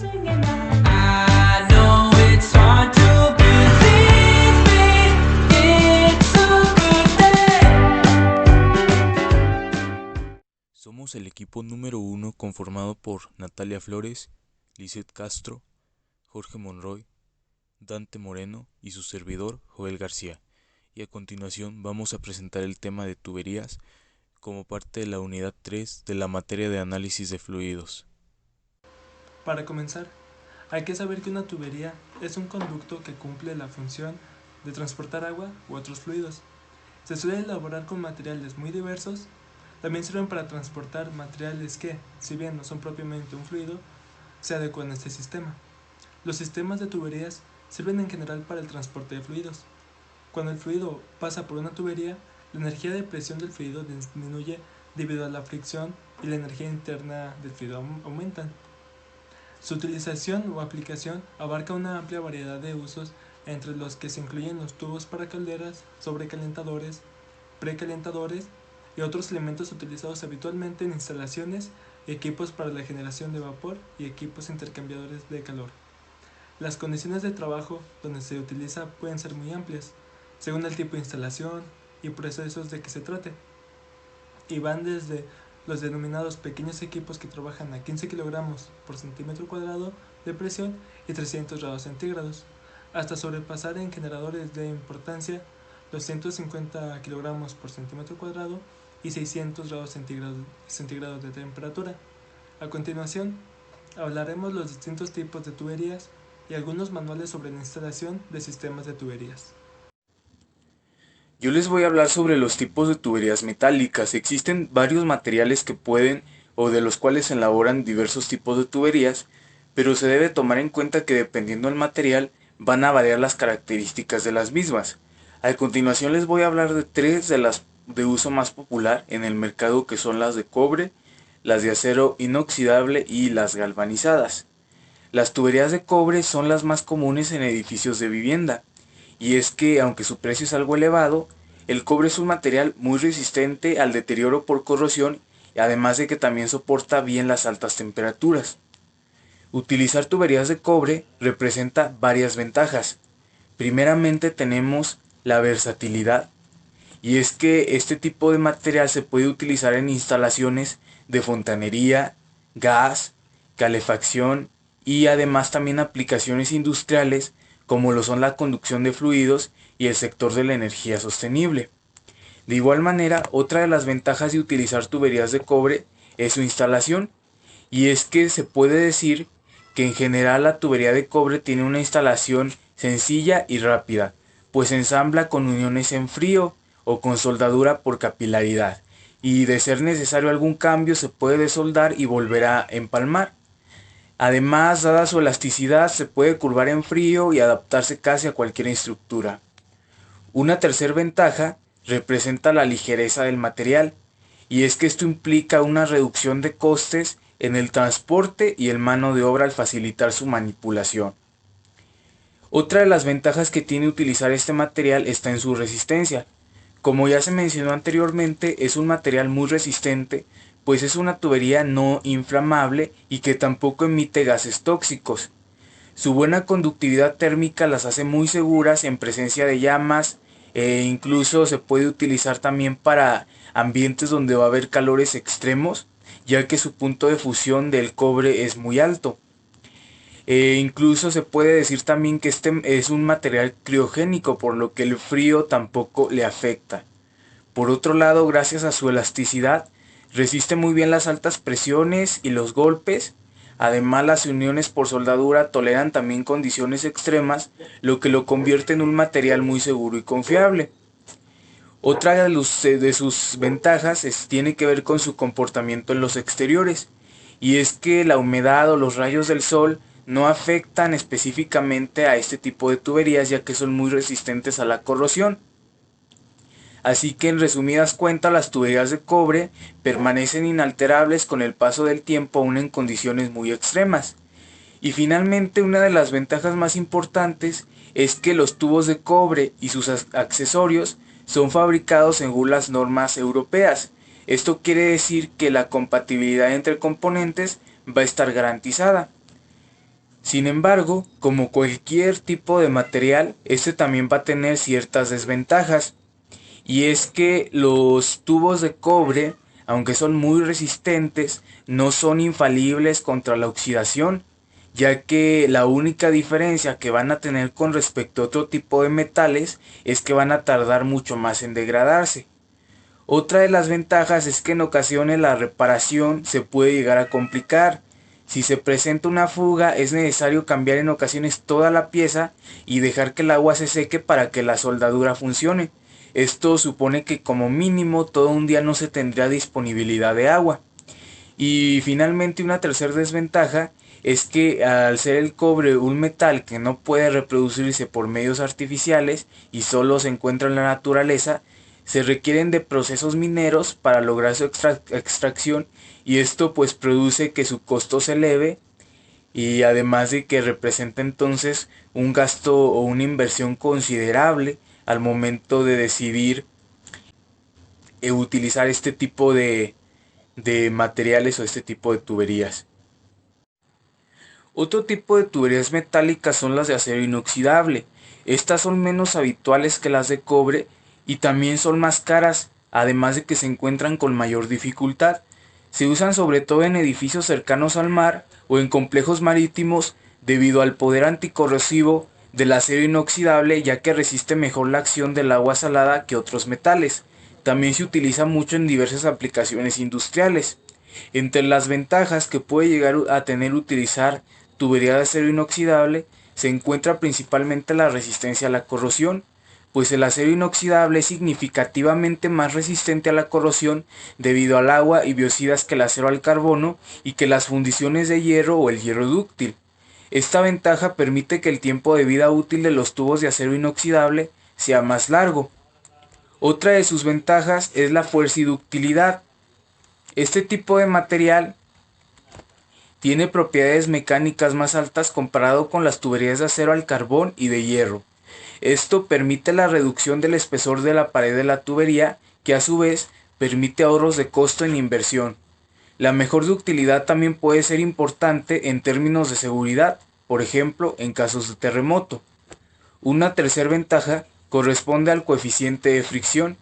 I know it's hard to believe me, it's a good day. Somos el equipo número 1 conformado por Natalia Flores, Lizeth Castro, Jorge Monroy, Dante Moreno y su servidor Joel García. Y a continuación vamos a presentar el tema de tuberías como parte de la unidad 3 de la materia de análisis de fluidos. Para comenzar, hay que saber que una tubería es un conducto que cumple la función de transportar agua u otros fluidos. Se suele elaborar con materiales muy diversos. También sirven para transportar materiales que, si bien no son propiamente un fluido, se adecuan a este sistema. Los sistemas de tuberías sirven en general para el transporte de fluidos. Cuando el fluido pasa por una tubería, la energía de presión del fluido disminuye debido a la fricción y la energía interna del fluido aumentan. Su utilización o aplicación abarca una amplia variedad de usos, entre los que se incluyen los tubos para calderas, sobrecalentadores, precalentadores y otros elementos utilizados habitualmente en instalaciones, equipos para la generación de vapor y equipos intercambiadores de calor. Las condiciones de trabajo donde se utiliza pueden ser muy amplias, según el tipo de instalación y procesos de que se trate, y van desde los denominados pequeños equipos que trabajan a 15 kilogramos por centímetro cuadrado de presión y 300 grados centígrados, hasta sobrepasar en generadores de importancia los 150 kilogramos por centímetro cuadrado y 600 grados centígrados de temperatura. A continuación, hablaremos los distintos tipos de tuberías y algunos manuales sobre la instalación de sistemas de tuberías. Yo les voy a hablar sobre los tipos de tuberías metálicas. Existen varios materiales que pueden o de los cuales se elaboran diversos tipos de tuberías, pero se debe tomar en cuenta que dependiendo del material van a variar las características de las mismas. A continuación les voy a hablar de tres de las de uso más popular en el mercado, que son las de cobre, las de acero inoxidable y las galvanizadas. Las tuberías de cobre son las más comunes en edificios de vivienda. Y es que, aunque su precio es algo elevado, el cobre es un material muy resistente al deterioro por corrosión, y además de que también soporta bien las altas temperaturas. Utilizar tuberías de cobre representa varias ventajas. Primeramente tenemos la versatilidad, y es que este tipo de material se puede utilizar en instalaciones de fontanería, gas, calefacción y además también aplicaciones industriales como lo son la conducción de fluidos y el sector de la energía sostenible. De igual manera, otra de las ventajas de utilizar tuberías de cobre es su instalación, y es que se puede decir que en general la tubería de cobre tiene una instalación sencilla y rápida, pues se ensambla con uniones en frío o con soldadura por capilaridad, y de ser necesario algún cambio se puede desoldar y volver a empalmar. Además, dada su elasticidad, se puede curvar en frío y adaptarse casi a cualquier estructura. Una tercera ventaja representa la ligereza del material, y es que esto implica una reducción de costes en el transporte y el mano de obra al facilitar su manipulación. Otra de las ventajas que tiene utilizar este material está en su resistencia. Como ya se mencionó anteriormente, es un material muy resistente, pues es una tubería no inflamable y que tampoco emite gases tóxicos. Su buena conductividad térmica las hace muy seguras en presencia de llamas, e incluso se puede utilizar también para ambientes donde va a haber calores extremos, ya que su punto de fusión del cobre es muy alto. Incluso se puede decir también que este es un material criogénico, por lo que el frío tampoco le afecta. Por otro lado, gracias a su elasticidad, resiste muy bien las altas presiones y los golpes. Además, las uniones por soldadura toleran también condiciones extremas, lo que lo convierte en un material muy seguro y confiable. Otra de sus ventajas tiene que ver con su comportamiento en los exteriores, y es que la humedad o los rayos del sol no afectan específicamente a este tipo de tuberías, ya que son muy resistentes a la corrosión. Así que, en resumidas cuentas, las tuberías de cobre permanecen inalterables con el paso del tiempo, aún en condiciones muy extremas. Y finalmente, una de las ventajas más importantes es que los tubos de cobre y sus accesorios son fabricados según las normas europeas. Esto quiere decir que la compatibilidad entre componentes va a estar garantizada. Sin embargo, como cualquier tipo de material, este también va a tener ciertas desventajas. Y es que los tubos de cobre, aunque son muy resistentes, no son infalibles contra la oxidación, ya que la única diferencia que van a tener con respecto a otro tipo de metales es que van a tardar mucho más en degradarse. Otra de las ventajas es que en ocasiones la reparación se puede llegar a complicar. Si se presenta una fuga, es necesario cambiar en ocasiones toda la pieza y dejar que el agua se seque para que la soldadura funcione. Esto supone que como mínimo todo un día no se tendría disponibilidad de agua. Y finalmente una tercera desventaja es que al ser el cobre un metal que no puede reproducirse por medios artificiales y solo se encuentra en la naturaleza, se requieren de procesos mineros para lograr su extracción, y esto pues produce que su costo se eleve, y además de que representa entonces un gasto o una inversión considerable al momento de decidir utilizar este tipo de materiales o este tipo de tuberías. Otro tipo de tuberías metálicas son las de acero inoxidable. Estas son menos habituales que las de cobre y también son más caras, además de que se encuentran con mayor dificultad. Se usan sobre todo en edificios cercanos al mar o en complejos marítimos debido al poder anticorrosivo del acero inoxidable, ya que resiste mejor la acción del agua salada que otros metales. También se utiliza mucho en diversas aplicaciones industriales. Entre las ventajas que puede llegar a tener utilizar tubería de acero inoxidable se encuentra principalmente la resistencia a la corrosión, pues el acero inoxidable es significativamente más resistente a la corrosión debido al agua y biocidas que el acero al carbono y que las fundiciones de hierro o el hierro dúctil. Esta ventaja permite que el tiempo de vida útil de los tubos de acero inoxidable sea más largo. Otra de sus ventajas es la fuerza y ductilidad. Este tipo de material tiene propiedades mecánicas más altas comparado con las tuberías de acero al carbón y de hierro. Esto permite la reducción del espesor de la pared de la tubería, que a su vez permite ahorros de costo en inversión. La mejor ductilidad también puede ser importante en términos de seguridad, por ejemplo, en casos de terremoto. Una tercera ventaja corresponde al coeficiente de fricción,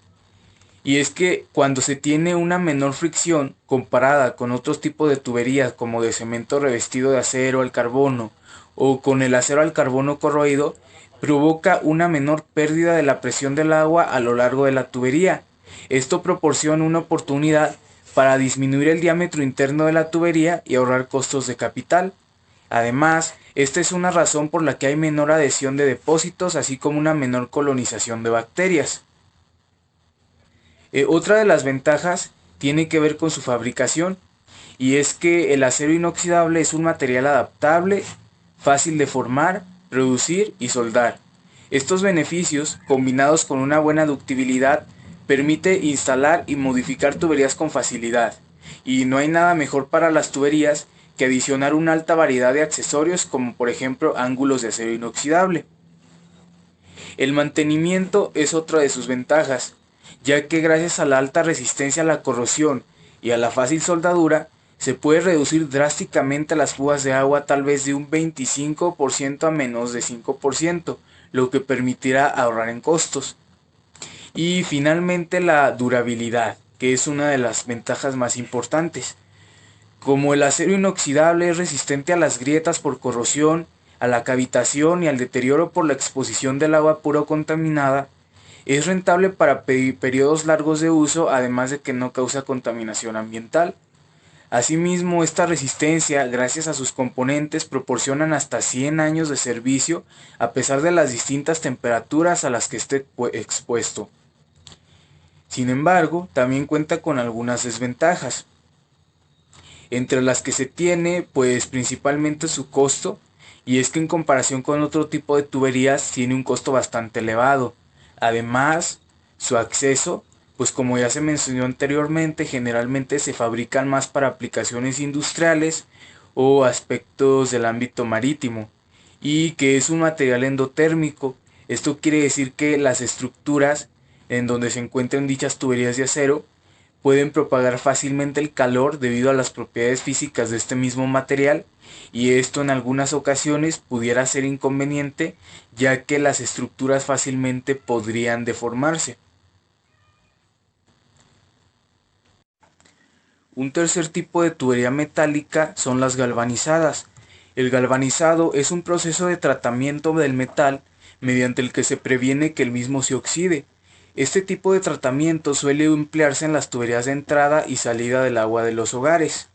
y es que cuando se tiene una menor fricción comparada con otros tipos de tuberías como de cemento revestido de acero al carbono o con el acero al carbono corroído, provoca una menor pérdida de la presión del agua a lo largo de la tubería. Esto proporciona una oportunidad para disminuir el diámetro interno de la tubería y ahorrar costos de capital. Además, esta es una razón por la que hay menor adhesión de depósitos, así como una menor colonización de bacterias. Otra de las ventajas tiene que ver con su fabricación, y es que el acero inoxidable es un material adaptable, fácil de formar, producir y soldar. Estos beneficios, combinados con una buena ductibilidad, permite instalar y modificar tuberías con facilidad, y no hay nada mejor para las tuberías que adicionar una alta variedad de accesorios como por ejemplo ángulos de acero inoxidable. El mantenimiento es otra de sus ventajas, ya que gracias a la alta resistencia a la corrosión y a la fácil soldadura, se puede reducir drásticamente las fugas de agua tal vez de un 25% a menos de 5%, lo que permitirá ahorrar en costos. Y finalmente la durabilidad, que es una de las ventajas más importantes. Como el acero inoxidable es resistente a las grietas por corrosión, a la cavitación y al deterioro por la exposición del agua pura o contaminada, es rentable para periodos largos de uso, además de que no causa contaminación ambiental. Asimismo, esta resistencia, gracias a sus componentes, proporcionan hasta 100 años de servicio a pesar de las distintas temperaturas a las que esté expuesto. Sin embargo, también cuenta con algunas desventajas, entre las que se tiene pues principalmente su costo, y es que en comparación con otro tipo de tuberías tiene un costo bastante elevado. Además, su acceso, pues como ya se mencionó anteriormente, generalmente se fabrican más para aplicaciones industriales o aspectos del ámbito marítimo, y que es un material endotérmico. Esto quiere decir que las estructuras en donde se encuentran dichas tuberías de acero pueden propagar fácilmente el calor debido a las propiedades físicas de este mismo material, y esto en algunas ocasiones pudiera ser inconveniente, ya que las estructuras fácilmente podrían deformarse. Un tercer tipo de tubería metálica son las galvanizadas. El galvanizado es un proceso de tratamiento del metal mediante el que se previene que el mismo se oxide. Este tipo de tratamiento suele emplearse en las tuberías de entrada y salida del agua de los hogares.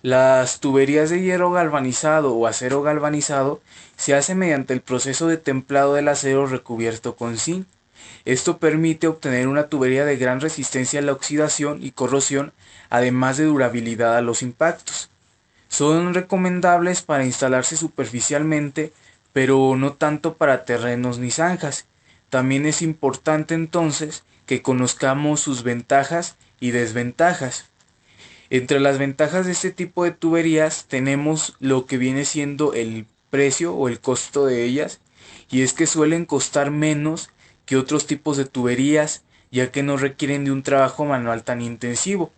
Las tuberías de hierro galvanizado o acero galvanizado se hacen mediante el proceso de templado del acero recubierto con zinc. Esto permite obtener una tubería de gran resistencia a la oxidación y corrosión, además de durabilidad a los impactos. Son recomendables para instalarse superficialmente, pero no tanto para terrenos ni zanjas. También es importante entonces que conozcamos sus ventajas y desventajas. Entre las ventajas de este tipo de tuberías tenemos lo que viene siendo el precio o el costo de ellas, y es que suelen costar menos que otros tipos de tuberías, ya que no requieren de un trabajo manual tan intensivo,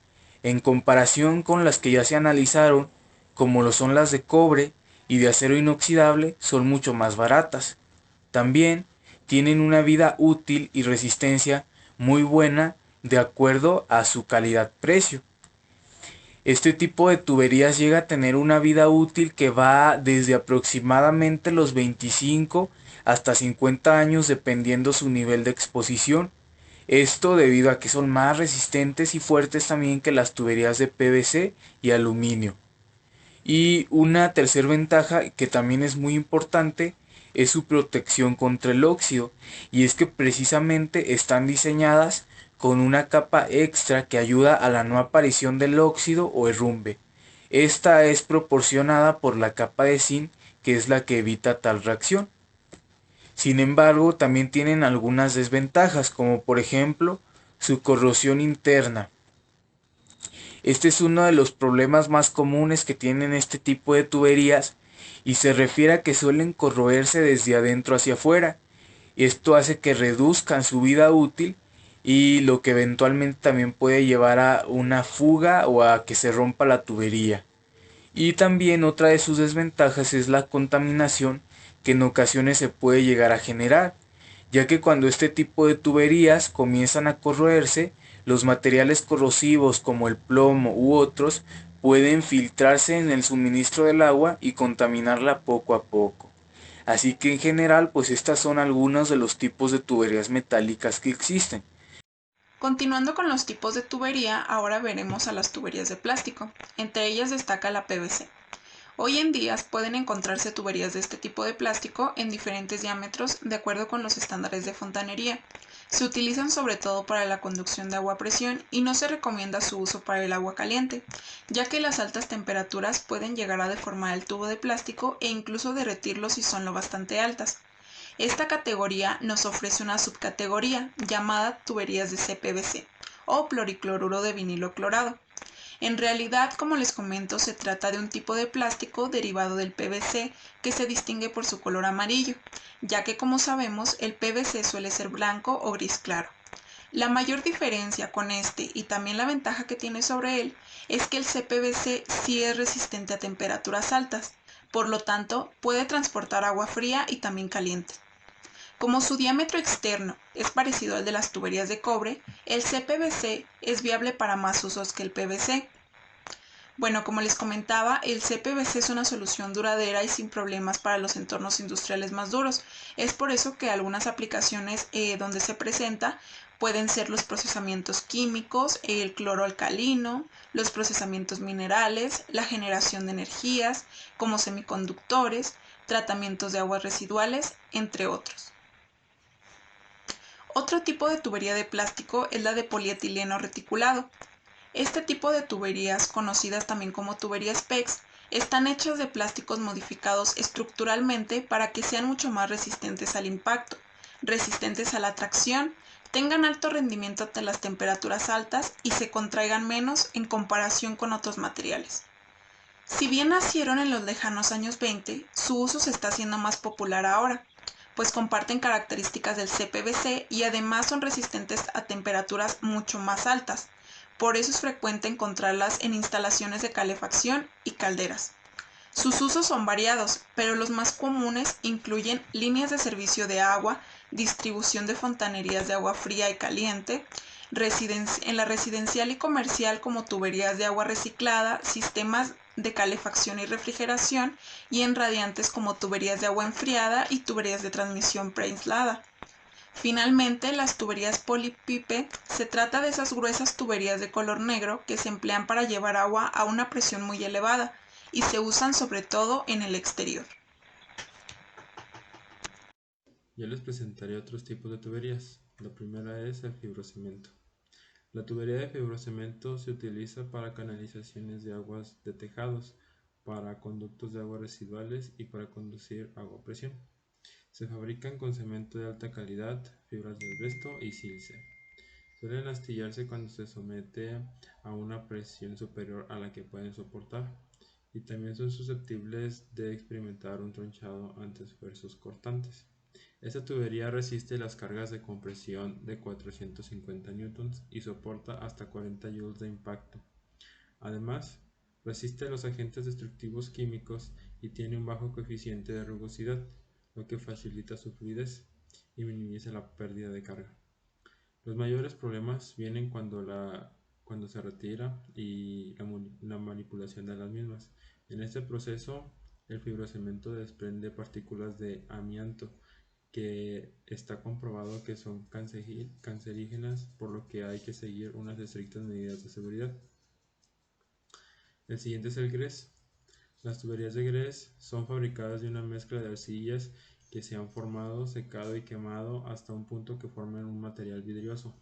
en comparación con las que ya se analizaron, como lo son las de cobre y de acero inoxidable, son mucho más baratas. También tienen una vida útil y resistencia muy buena de acuerdo a su calidad-precio. Este tipo de tuberías llega a tener una vida útil que va desde aproximadamente los 25 hasta 50 años dependiendo su nivel de exposición. Esto debido a que son más resistentes y fuertes también que las tuberías de PVC y aluminio. Y una tercera ventaja que también es muy importante es su protección contra el óxido, y es que precisamente están diseñadas con una capa extra que ayuda a la no aparición del óxido o herrumbe. Esta es proporcionada por la capa de zinc, que es la que evita tal reacción. Sin embargo, también tienen algunas desventajas, como por ejemplo su corrosión interna. Este es uno de los problemas más comunes que tienen este tipo de tuberías, y se refiere a que suelen corroerse desde adentro hacia afuera. Esto hace que reduzcan su vida útil, y lo que eventualmente también puede llevar a una fuga o a que se rompa la tubería. Y también otra de sus desventajas es la contaminación, que en ocasiones se puede llegar a generar, ya que cuando este tipo de tuberías comienzan a corroerse, los materiales corrosivos como el plomo u otros pueden filtrarse en el suministro del agua y contaminarla poco a poco. Así que en general, pues estas son algunos de los tipos de tuberías metálicas que existen. Continuando con los tipos de tubería, ahora veremos a las tuberías de plástico. Entre ellas destaca la PVC. Hoy en día pueden encontrarse tuberías de este tipo de plástico en diferentes diámetros de acuerdo con los estándares de fontanería. Se utilizan sobre todo para la conducción de agua a presión y no se recomienda su uso para el agua caliente, ya que las altas temperaturas pueden llegar a deformar el tubo de plástico e incluso derretirlo si son lo bastante altas. Esta categoría nos ofrece una subcategoría llamada tuberías de CPVC o ploricloruro de vinilo clorado. En realidad, como les comento, se trata de un tipo de plástico derivado del PVC que se distingue por su color amarillo, ya que como sabemos el PVC suele ser blanco o gris claro. La mayor diferencia con este y también la ventaja que tiene sobre él es que el CPVC sí es resistente a temperaturas altas, por lo tanto puede transportar agua fría y también caliente. Como su diámetro externo es parecido al de las tuberías de cobre, el CPVC es viable para más usos que el PVC. Bueno, como les comentaba, el CPVC es una solución duradera y sin problemas para los entornos industriales más duros. Es por eso que algunas aplicaciones donde se presenta pueden ser los procesamientos químicos, el cloro alcalino, los procesamientos minerales, la generación de energías, como semiconductores, tratamientos de aguas residuales, entre otros. Otro tipo de tubería de plástico es la de polietileno reticulado. Este tipo de tuberías, conocidas también como tuberías PEX, están hechas de plásticos modificados estructuralmente para que sean mucho más resistentes al impacto, resistentes a la tracción, tengan alto rendimiento ante las temperaturas altas y se contraigan menos en comparación con otros materiales. Si bien nacieron en los lejanos años 20, su uso se está haciendo más popular ahora, pues comparten características del CPVC y además son resistentes a temperaturas mucho más altas, Por eso es frecuente encontrarlas en instalaciones de calefacción y calderas. Sus usos son variados, pero los más comunes incluyen líneas de servicio de agua, distribución de fontanerías de agua fría y caliente, en la residencial y comercial como tuberías de agua reciclada, sistemas de calefacción y refrigeración, y en radiantes como tuberías de agua enfriada y tuberías de transmisión preaislada. Finalmente, las tuberías polipipe se trata de esas gruesas tuberías de color negro que se emplean para llevar agua a una presión muy elevada y se usan sobre todo en el exterior. Yo les presentaré otros tipos de tuberías. La primera es el fibrocemento. La tubería de fibrocemento se utiliza para canalizaciones de aguas de tejados, para conductos de aguas residuales y para conducir agua a presión. Se fabrican con cemento de alta calidad, fibras de asbesto y sílice. Suelen astillarse cuando se somete a una presión superior a la que pueden soportar, y también son susceptibles de experimentar un tronchado ante esfuerzos cortantes. Esta tubería resiste las cargas de compresión de 450 newtons y soporta hasta 40 joules de impacto. Además, resiste los agentes destructivos químicos y tiene un bajo coeficiente de rugosidad, lo que facilita su fluidez y minimiza la pérdida de carga. Los mayores problemas vienen cuando se retira y la manipulación de las mismas. En este proceso, el fibrocemento desprende partículas de amianto, que está comprobado que son cancerígenas, por lo que hay que seguir unas estrictas medidas de seguridad. El siguiente es el grés. Las tuberías de grés son fabricadas de una mezcla de arcillas que se han formado, secado y quemado hasta un punto que forman un material vidrioso.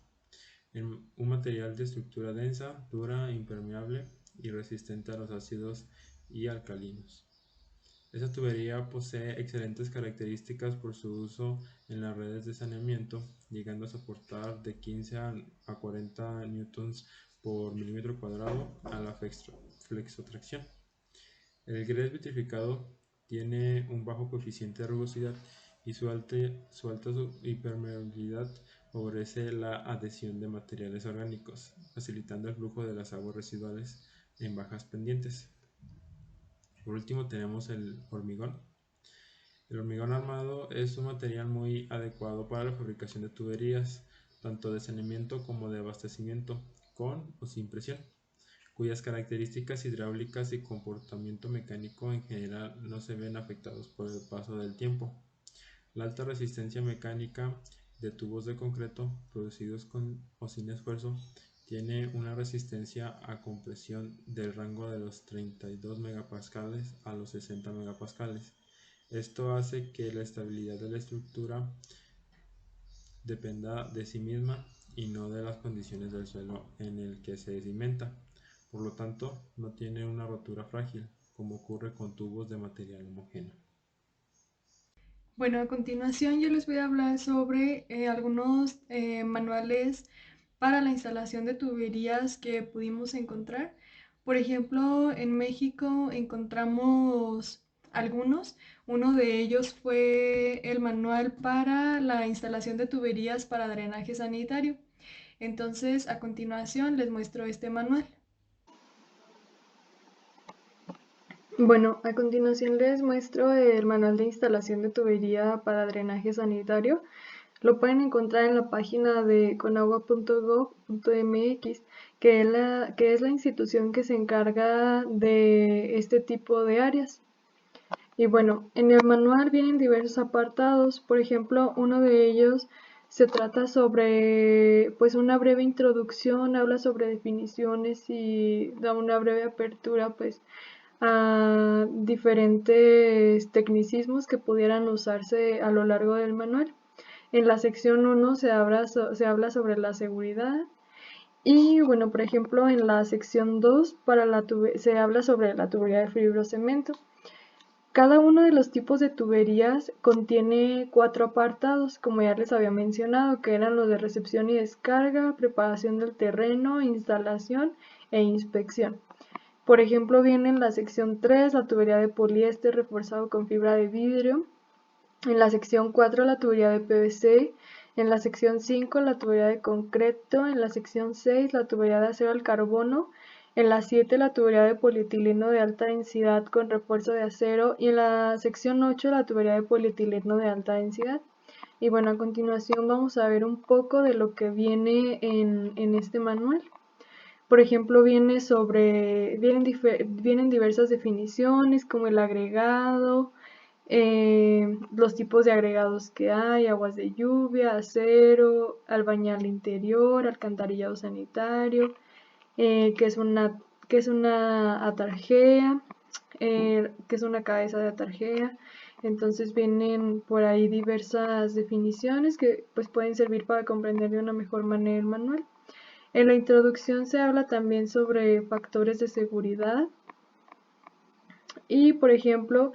Un material de estructura densa, dura, impermeable y resistente a los ácidos y alcalinos. Esta tubería posee excelentes características por su uso en las redes de saneamiento, llegando a soportar de 15 a 40 newtons por milímetro cuadrado a la flexotracción. El grés vitrificado tiene un bajo coeficiente de rugosidad y su alta impermeabilidad favorece la adhesión de materiales orgánicos, facilitando el flujo de las aguas residuales en bajas pendientes. Por último tenemos el hormigón. El hormigón armado es un material muy adecuado para la fabricación de tuberías, tanto de saneamiento como de abastecimiento, con o sin presión, cuyas características hidráulicas y comportamiento mecánico en general no se ven afectados por el paso del tiempo. La alta resistencia mecánica de tubos de concreto producidos con o sin esfuerzo tiene una resistencia a compresión del rango de los 32 megapascales a los 60 megapascales. Esto hace que la estabilidad de la estructura dependa de sí misma y no de las condiciones del suelo en el que se cimenta. Por lo tanto, no tiene una rotura frágil, como ocurre con tubos de material homogéneo. Bueno, a continuación yo les voy a hablar sobre algunos manuales para la instalación de tuberías que pudimos encontrar. Por ejemplo, en México encontramos algunos. Uno de ellos fue el manual para la instalación de tuberías para drenaje sanitario. Entonces, a continuación les muestro este manual. Bueno, a continuación les muestro el manual de instalación de tubería para drenaje sanitario. Lo pueden encontrar en la página de conagua.gov.mx, que es la institución que se encarga de este tipo de áreas. Y bueno, en el manual vienen diversos apartados. Por ejemplo, uno de ellos se trata sobre una breve introducción, habla sobre definiciones y da una breve apertura a diferentes tecnicismos que pudieran usarse a lo largo del manual. En la sección 1 se habla sobre la seguridad y bueno, por ejemplo, en la sección 2 se habla sobre la tubería de fibrocemento. Cada uno de los tipos de tuberías contiene 4 apartados, como ya les había mencionado, que eran los de recepción y descarga, preparación del terreno, instalación e inspección. Por ejemplo, viene en la sección 3 la tubería de poliéster reforzado con fibra de vidrio. En la sección 4 la tubería de PVC. En la sección 5 la tubería de concreto, en la sección 6 la tubería de acero al carbono, en la 7 la tubería de polietileno de alta densidad con refuerzo de acero y en la sección 8 la tubería de polietileno de alta densidad. Y bueno, a continuación vamos a ver un poco de lo que viene en este manual. Por ejemplo, vienen diversas definiciones como el agregado, los tipos de agregados que hay, aguas de lluvia, acero, albañal interior, alcantarillado sanitario, que es una atarjea, que es una cabeza de atarjea. Entonces vienen por ahí diversas definiciones que pues pueden servir para comprender de una mejor manera el manual. En la introducción se habla también sobre factores de seguridad y, por ejemplo,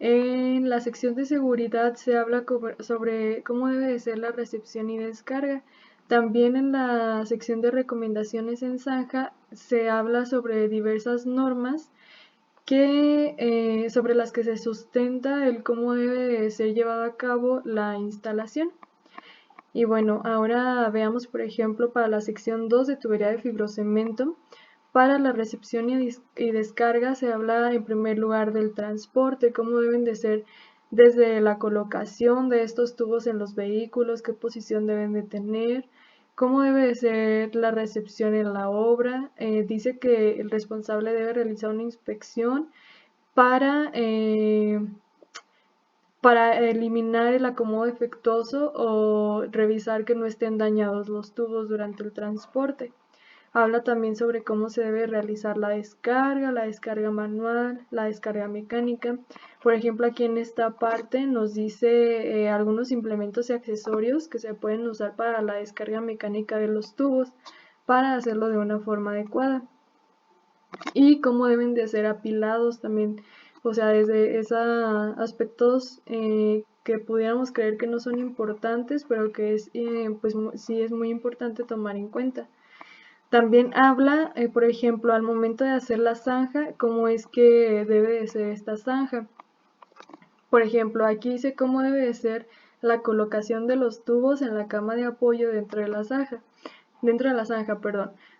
en la sección de seguridad se habla sobre cómo debe de ser la recepción y descarga. También en la sección de recomendaciones en zanja se habla sobre diversas normas sobre las que se sustenta el cómo debe de ser llevada a cabo la instalación. Y bueno, ahora veamos, por ejemplo, para la sección 2 de tubería de fibrocemento. Para la recepción y descarga se habla en primer lugar del transporte, cómo deben de ser desde la colocación de estos tubos en los vehículos, qué posición deben de tener, cómo debe de ser la recepción en la obra. Dice que el responsable debe realizar una inspección para eliminar el acomodo defectuoso o revisar que no estén dañados los tubos durante el transporte. Habla también sobre cómo se debe realizar la descarga manual, la descarga mecánica. Por ejemplo, aquí en esta parte nos dice algunos implementos y accesorios que se pueden usar para la descarga mecánica de los tubos para hacerlo de una forma adecuada. Y cómo deben de ser apilados también, o sea, desde esos aspectos que pudiéramos creer que no son importantes, pero que pues sí es muy importante tomar en cuenta. También habla, por ejemplo, al momento de hacer la zanja, cómo es que debe de ser esta zanja. Por ejemplo, aquí dice cómo debe de ser la colocación de los tubos en la cama de apoyo dentro de la zanja.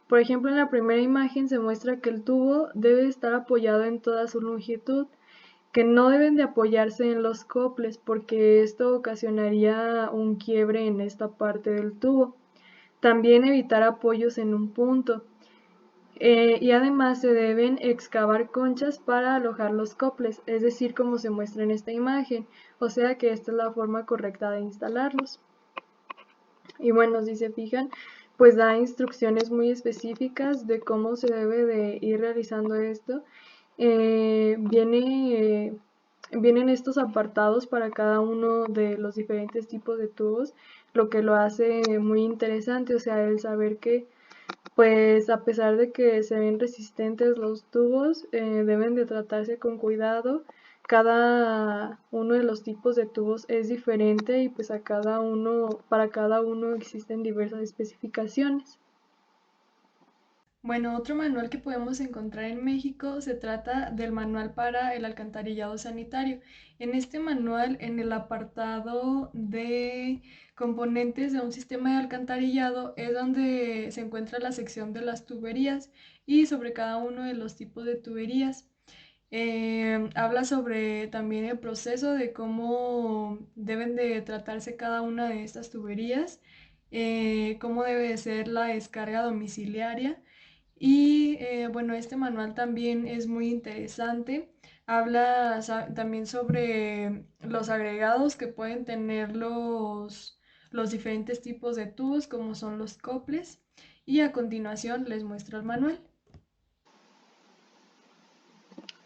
Por ejemplo, en la primera imagen se muestra que el tubo debe estar apoyado en toda su longitud, que no deben de apoyarse en los coples porque esto ocasionaría un quiebre en esta parte del tubo. También evitar apoyos en un punto. Y además se deben excavar conchas para alojar los coples, es decir, como se muestra en esta imagen, o sea que esta es la forma correcta de instalarlos. Y bueno, si se fijan, pues da instrucciones muy específicas de cómo se debe de ir realizando esto. Vienen estos apartados para cada uno de los diferentes tipos de tubos, lo que lo hace muy interesante, o sea, el saber que pues a pesar de que se ven resistentes los tubos, deben de tratarse con cuidado. Cada uno de los tipos de tubos es diferente y pues para cada uno existen diversas especificaciones. Bueno, otro manual que podemos encontrar en México se trata del manual para el alcantarillado sanitario. En este manual, en el apartado de componentes de un sistema de alcantarillado, es donde se encuentra la sección de las tuberías y sobre cada uno de los tipos de tuberías. Habla sobre también el proceso de cómo deben de tratarse cada una de estas tuberías, cómo debe de ser la descarga domiciliaria. Y bueno, este manual también es muy interesante. Habla también sobre los agregados que pueden tener los diferentes tipos de tubos, como son los coples. Y a continuación les muestro el manual.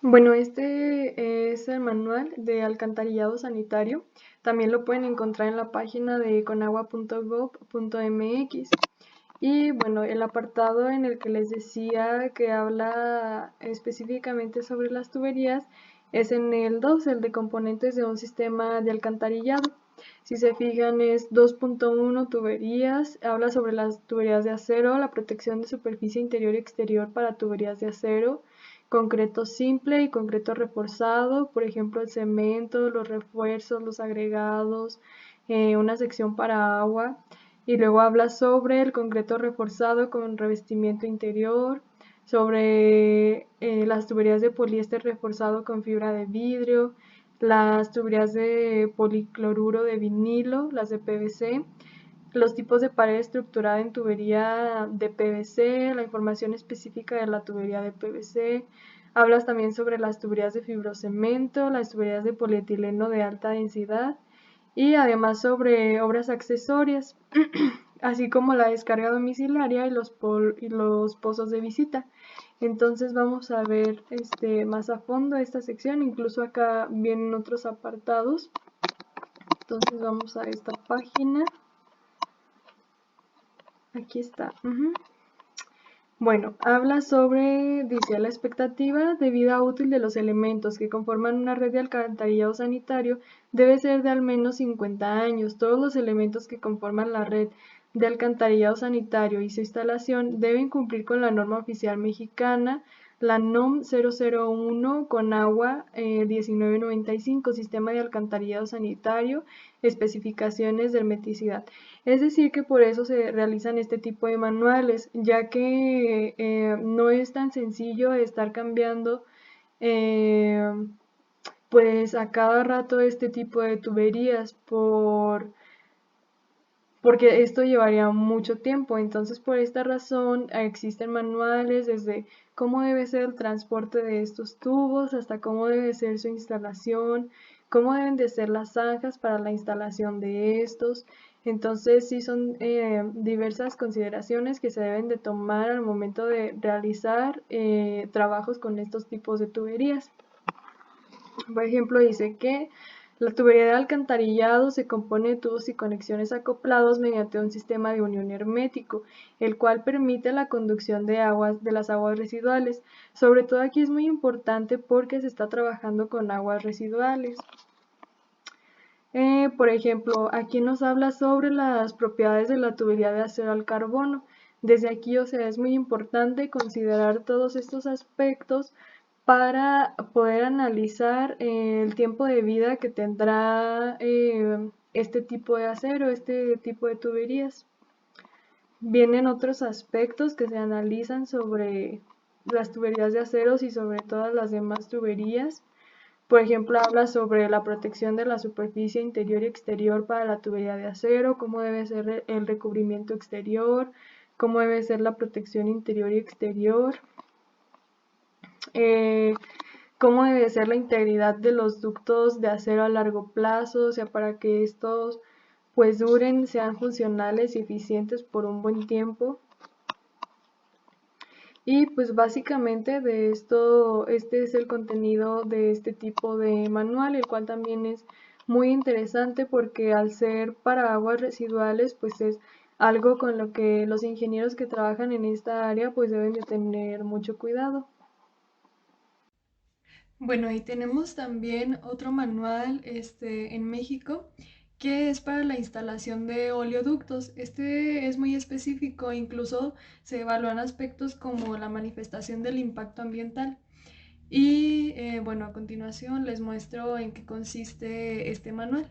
Bueno, este es el manual de alcantarillado sanitario. También lo pueden encontrar en la página de conagua.gov.mx. Y bueno, el apartado en el que les decía que habla específicamente sobre las tuberías es en el 2, el de componentes de un sistema de alcantarillado. Si se fijan es 2.1 tuberías, habla sobre las tuberías de acero, la protección de superficie interior y exterior para tuberías de acero, concreto simple y concreto reforzado, por ejemplo el cemento, los refuerzos, los agregados, una sección para agua, y luego habla sobre el concreto reforzado con revestimiento interior, sobre las tuberías de poliéster reforzado con fibra de vidrio, las tuberías de policloruro de vinilo, las de PVC, los tipos de pared estructurada en tubería de PVC, la información específica de la tubería de PVC. Hablas también sobre las tuberías de fibrocemento, las tuberías de polietileno de alta densidad y además sobre obras accesorias, así como la descarga domiciliaria y los pozos de visita. Entonces vamos a ver más a fondo esta sección, incluso acá vienen otros apartados. Entonces vamos a esta página. Aquí está. Bueno, habla sobre, dice, la expectativa de vida útil de los elementos que conforman una red de alcantarillado sanitario debe ser de al menos 50 años. Todos los elementos que conforman la red de alcantarillado sanitario y su instalación deben cumplir con la norma oficial mexicana, la NOM 001 con agua 1995, sistema de alcantarillado sanitario, especificaciones de hermeticidad. Es decir, que por eso se realizan este tipo de manuales, ya que no es tan sencillo estar cambiando pues a cada rato este tipo de tuberías porque esto llevaría mucho tiempo. Entonces, por esta razón existen manuales desde cómo debe ser el transporte de estos tubos hasta cómo debe ser su instalación, cómo deben de ser las zanjas para la instalación de estos. Entonces, sí son diversas consideraciones que se deben de tomar al momento de realizar trabajos con estos tipos de tuberías. Por ejemplo, dice que la tubería de alcantarillado se compone de tubos y conexiones acoplados mediante un sistema de unión hermético, el cual permite la conducción de las aguas residuales. Sobre todo aquí es muy importante porque se está trabajando con aguas residuales. Por ejemplo, aquí nos habla sobre las propiedades de la tubería de acero al carbono. Desde aquí, o sea, es muy importante considerar todos estos aspectos para poder analizar el tiempo de vida que tendrá este tipo de acero, este tipo de tuberías. Vienen otros aspectos que se analizan sobre las tuberías de aceros y sobre todas las demás tuberías. Por ejemplo, habla sobre la protección de la superficie interior y exterior para la tubería de acero, cómo debe ser el recubrimiento exterior, cómo debe ser la protección interior y exterior, cómo debe ser la integridad de los ductos de acero a largo plazo, o sea, para que estos pues duren, sean funcionales y eficientes por un buen tiempo. Y pues básicamente de esto, este es el contenido de este tipo de manual, el cual también es muy interesante porque al ser para aguas residuales, pues es algo con lo que los ingenieros que trabajan en esta área pues deben de tener mucho cuidado. Bueno, ahí tenemos también otro manual en México que es para la instalación de oleoductos. Este es muy específico, incluso se evalúan aspectos como la manifestación del impacto ambiental. Y bueno, a continuación les muestro en qué consiste este manual.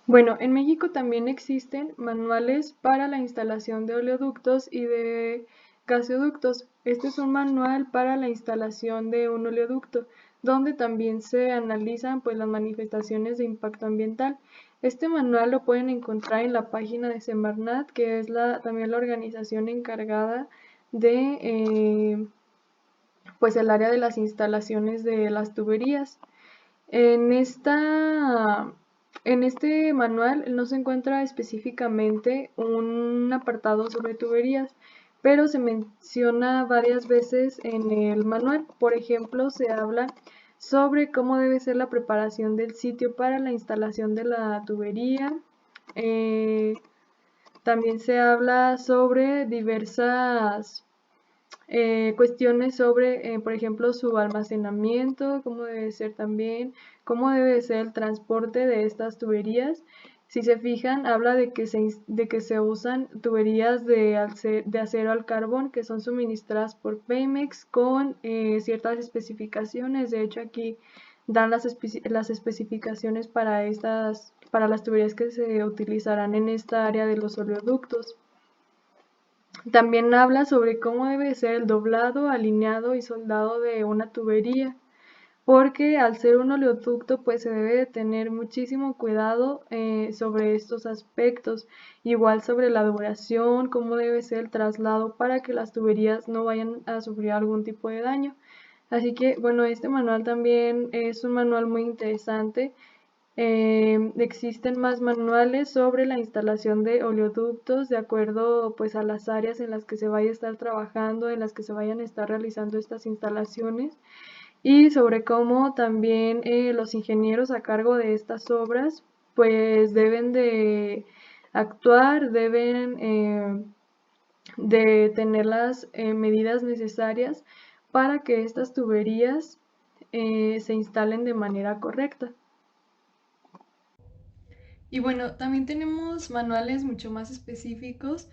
Bueno, en México también existen manuales para la instalación de oleoductos y de gasoductos. Este es un manual para la instalación de un oleoducto, donde también se analizan pues las manifestaciones de impacto ambiental. Este manual lo pueden encontrar en la página de Semarnat, que es también la organización encargada de pues el área de las instalaciones de las tuberías. En este manual no se encuentra específicamente un apartado sobre tuberías, pero se menciona varias veces en el manual. Por ejemplo, se habla sobre cómo debe ser la preparación del sitio para la instalación de la tubería. También se habla sobre diversas cuestiones sobre, por ejemplo, su almacenamiento, cómo debe ser también, cómo debe ser el transporte de estas tuberías. Si se fijan, habla de que se usan tuberías de acero al carbón que son suministradas por Pemex con ciertas especificaciones. De hecho, aquí dan las especificaciones para las tuberías que se utilizarán en esta área de los oleoductos. También habla sobre cómo debe ser el doblado, alineado y soldado de una tubería, porque al ser un oleoducto pues se debe de tener muchísimo cuidado sobre estos aspectos, igual sobre la duración, cómo debe ser el traslado para que las tuberías no vayan a sufrir algún tipo de daño. Así que bueno, este manual también es un manual muy interesante. Existen más manuales sobre la instalación de oleoductos de acuerdo pues a las áreas en las que se vaya a estar trabajando, en las que se vayan a estar realizando estas instalaciones, y sobre cómo también los ingenieros a cargo de estas obras pues deben de actuar, deben de tener las medidas necesarias para que estas tuberías se instalen de manera correcta. Y bueno, también tenemos manuales mucho más específicos,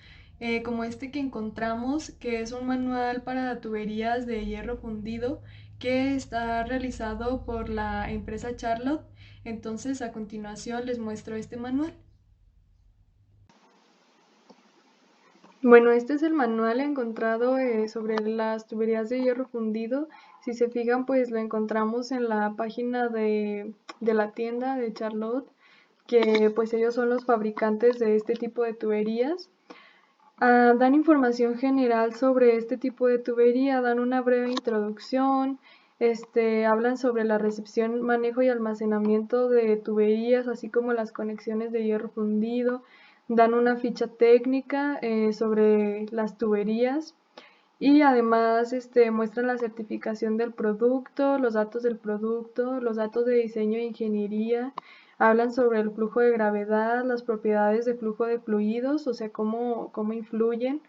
como este que encontramos, que es un manual para tuberías de hierro fundido que está realizado por la empresa Charlotte. Entonces, a continuación les muestro este manual. Bueno, este es el manual encontrado sobre las tuberías de hierro fundido. Si se fijan, pues lo encontramos en la página de la tienda de Charlotte, que pues ellos son los fabricantes de este tipo de tuberías. Dan información general sobre este tipo de tubería, dan una breve introducción, hablan sobre la recepción, manejo y almacenamiento de tuberías, así como las conexiones de hierro fundido, dan una ficha técnica sobre las tuberías y además muestran la certificación del producto, los datos del producto, los datos de diseño e ingeniería. Hablan sobre el flujo de gravedad, las propiedades de flujo de fluidos, o sea, cómo influyen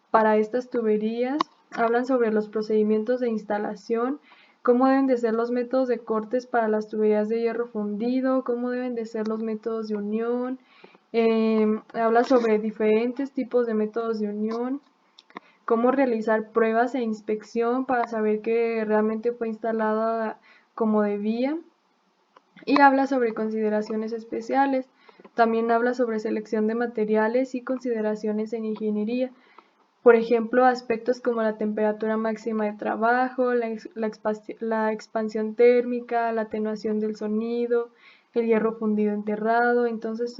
para estas tuberías. Hablan sobre los procedimientos de instalación, cómo deben de ser los métodos de cortes para las tuberías de hierro fundido, cómo deben de ser los métodos de unión. Habla sobre diferentes tipos de métodos de unión, cómo realizar pruebas e inspección para saber que realmente fue instalada como debía. Y habla sobre consideraciones especiales. También habla sobre selección de materiales y consideraciones en ingeniería. Por ejemplo, aspectos como la temperatura máxima de trabajo, la expansión térmica, la atenuación del sonido, el hierro fundido enterrado. Entonces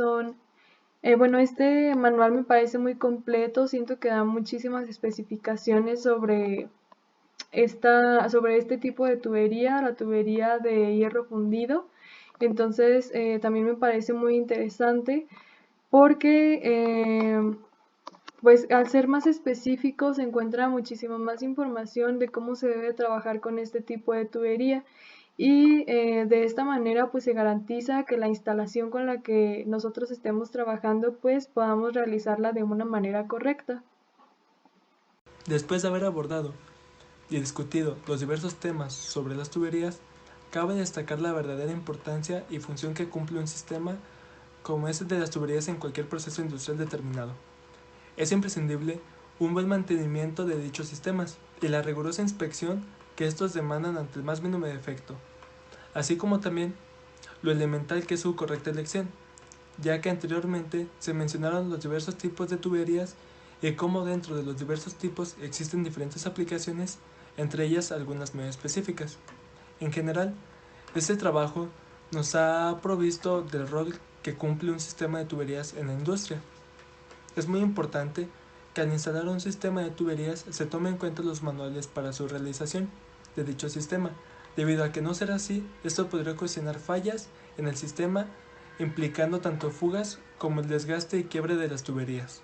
bueno, este manual me parece muy completo, siento que da muchísimas especificaciones sobre este tipo de tubería, la tubería de hierro fundido. Entonces también me parece muy interesante porque pues al ser más específico se encuentra muchísima más información de cómo se debe trabajar con este tipo de tubería, y de esta manera pues se garantiza que la instalación con la que nosotros estemos trabajando pues podamos realizarla de una manera correcta. Después de haber abordado y discutido los diversos temas sobre las tuberías, cabe destacar la verdadera importancia y función que cumple un sistema como ese de las tuberías en cualquier proceso industrial determinado. Es imprescindible un buen mantenimiento de dichos sistemas y la rigurosa inspección que estos demandan ante el más mínimo defecto, así como también lo elemental que es su correcta elección, ya que anteriormente se mencionaron los diversos tipos de tuberías y cómo dentro de los diversos tipos existen diferentes aplicaciones, entre ellas algunas muy específicas. En general, este trabajo nos ha provisto del rol que cumple un sistema de tuberías en la industria. Es muy importante que al instalar un sistema de tuberías se tome en cuenta los manuales para su realización de dicho sistema, debido a que no ser así, esto podría ocasionar fallas en el sistema, implicando tanto fugas como el desgaste y quiebre de las tuberías.